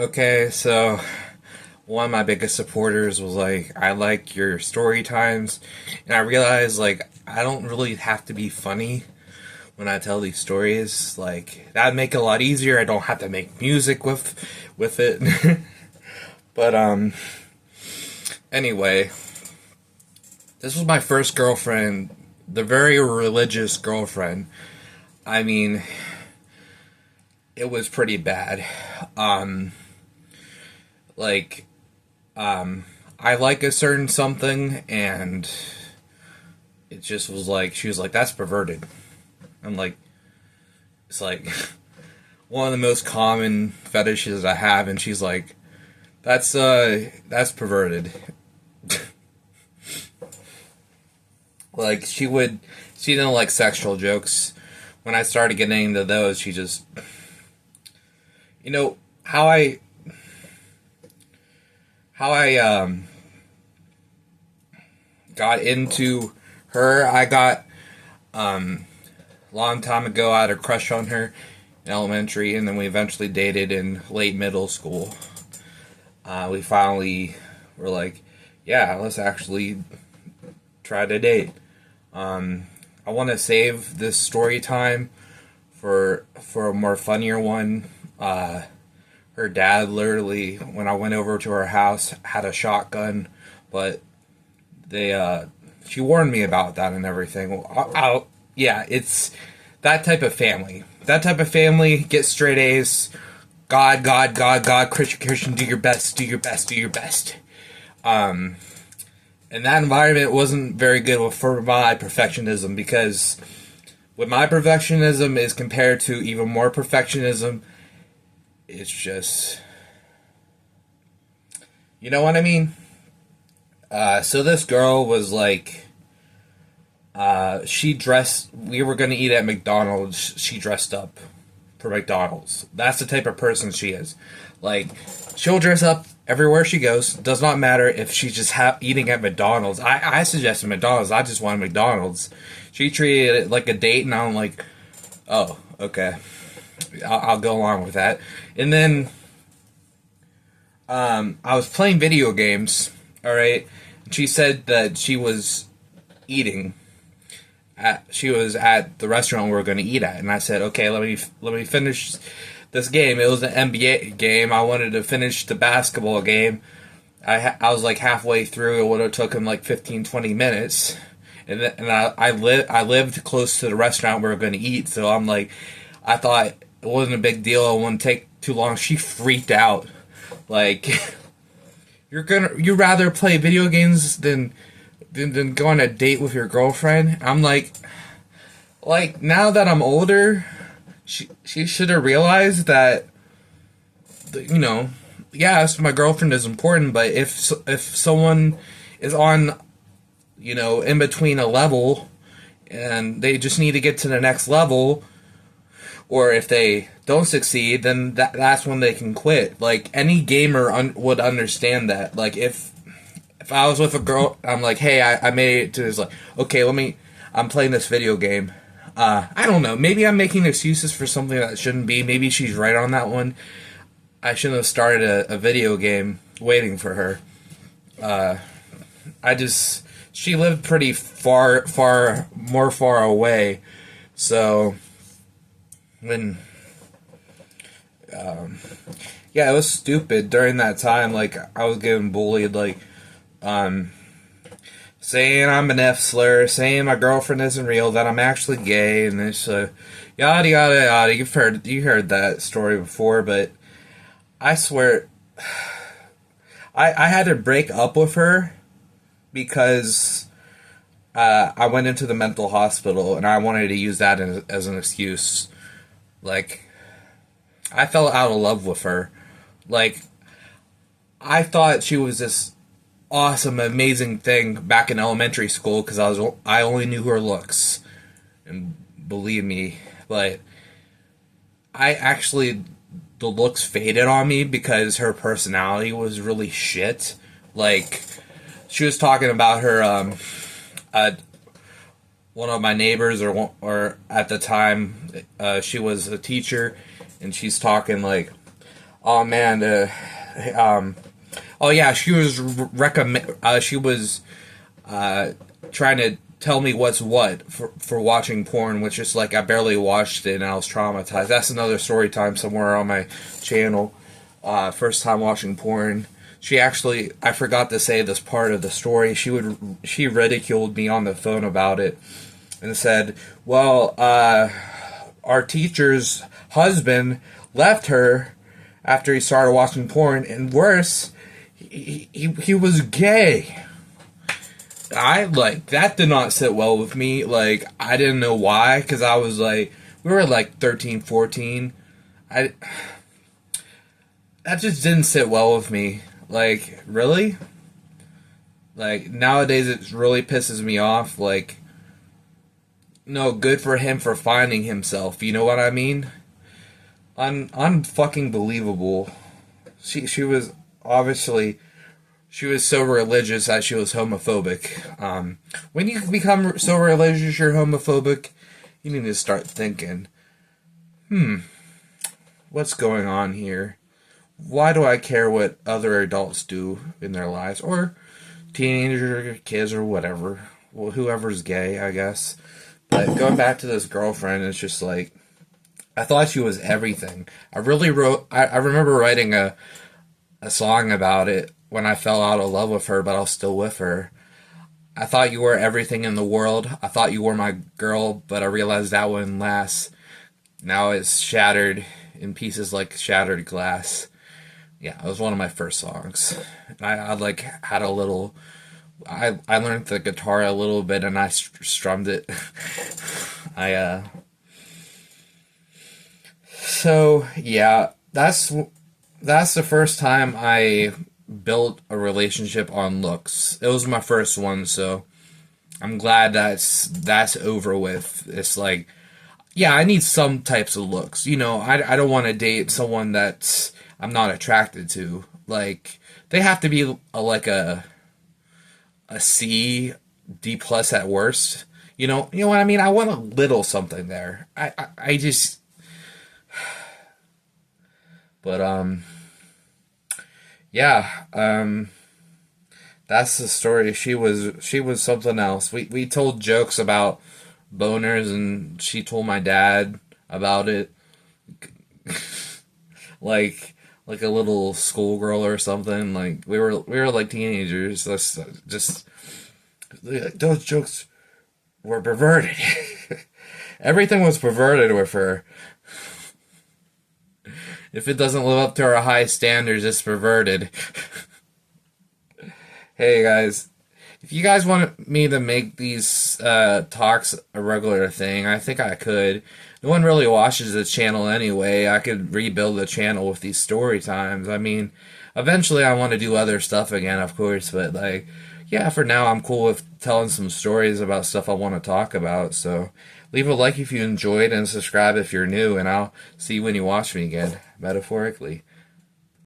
Okay, so one of my biggest supporters was like, I like your story times. And I realized, like, I don't really have to be funny when I tell these stories. Like, that'd make it a lot easier. I don't have to make music with it. But, anyway, this was my first girlfriend, the very religious girlfriend. I mean, it was pretty bad. Um, like, I like a certain something, and it just was like, she was like, that's perverted. I'm like, it's like one of the most common fetishes I have, and she's like, that's perverted. Like, she didn't like sexual jokes. When I started getting into those, she just, you know, how I got into her, I got, long time ago, I had a crush on her in elementary, and then we eventually dated in late middle school. We finally were like, yeah, let's actually try to date. I want to save this story time for a more funnier one. Her dad literally, when I went over to her house, had a shotgun, but they she warned me about that and everything. Yeah, it's that type of family. That type of family, get straight A's. God, God, God, God, Christian, Christian, do your best, do your best, do your best. And that environment wasn't very good for my perfectionism, because with my perfectionism is compared to even more perfectionism, it's just, you know what I mean? So this girl was like, she dressed, we were gonna eat at McDonald's, she dressed up for McDonald's. That's the type of person she is. Like, she'll dress up everywhere she goes. Does not matter if she's just eating at McDonald's. I suggested McDonald's. I just wanted McDonald's. She treated it like a date, and I'm like, oh, okay. I'll go along with that. And then, I was playing video games, alright? She said that she was eating. She was at the restaurant we were going to eat at, and I said, okay, let me finish this game. It was an NBA game. I wanted to finish the basketball game. I was like halfway through. It would have taken like 15, 20 minutes. I lived close to the restaurant we were going to eat, so I'm like, I thought it wasn't a big deal. It wouldn't take too long. She freaked out. Like, you rather play video games than go on a date with your girlfriend? I'm like, now that I'm older, she should have realized that, you know, yes, my girlfriend is important, but if someone is on, you know, in between a level, and they just need to get to the next level, or if they don't succeed, then that's when they can quit. Like, any gamer would understand that. Like, if I was with a girl, I'm like, hey, I made it to this, like, okay, I'm playing this video game. I don't know, maybe I'm making excuses for something that shouldn't be. Maybe she's right on that one. I shouldn't have started a video game waiting for her. She lived pretty more far away, so, when, yeah, it was stupid during that time. Like, I was getting bullied, like, saying I'm an F slur, saying my girlfriend isn't real, that I'm actually gay, and this, yada yada yada. You heard that story before, but I swear, I had to break up with her because I went into the mental hospital, and I wanted to use that as an excuse. Like, I fell out of love with her. Like, I thought she was this awesome, amazing thing back in elementary school, because I only knew her looks, and believe me, but the looks faded on me because her personality was really shit. Like, she was talking about her one of my neighbors, or at the time, she was a teacher, and she's talking like, Oh man, oh yeah, she was recommend. She was trying to tell me what's what for watching porn, which is like I barely watched it and I was traumatized. That's another story time somewhere on my channel. First time watching porn. She actually, I forgot to say this part of the story. She ridiculed me on the phone about it and said, "Well, our teacher's husband left her after he started watching porn, and worse, he was gay." I like that did not sit well with me. Like I didn't know why, because I was like, we were like 13, 14. I that just didn't sit well with me. Like really, like nowadays it really pisses me off. Like no, good for him for finding himself. You know what I mean? Unfucking believable. She was obviously she was so religious that she was homophobic. When you become so religious you're homophobic, you need to start thinking, what's going on here? Why do I care what other adults do in their lives? Or teenagers or kids or whatever. Well, whoever's gay, I guess. But going back to this girlfriend, it's just like, I thought she was everything. I remember writing a song about it when I fell out of love with her, but I was still with her. I thought you were everything in the world. I thought you were my girl, but I realized that wouldn't last. Now it's shattered in pieces like shattered glass. Yeah, it was one of my first songs. And I like had a little. I learned the guitar a little bit and I strummed it. I So yeah, that's the first time I built a relationship on looks. It was my first one, so I'm glad that's over with. It's like, yeah, I need some types of looks. You know, I don't want to date someone that's I'm not attracted to. Like they have to be like a C, D plus at worst. You know what I mean. I want a little something there. I just, but yeah, that's the story. She was something else. We told jokes about boners, and she told my dad about it, like a little schoolgirl or something. Like we were like teenagers. That's just those jokes were perverted. Everything was perverted with her. If it doesn't live up to our high standards, it's perverted. Hey guys, if you guys want me to make these talks a regular thing, I think I could. No one really watches the channel anyway. I could rebuild the channel with these story times. I mean, eventually I want to do other stuff again, of course, but like, yeah, for now I'm cool with telling some stories about stuff I want to talk about. So leave a like if you enjoyed and subscribe if you're new, and I'll see you when you watch me again, metaphorically.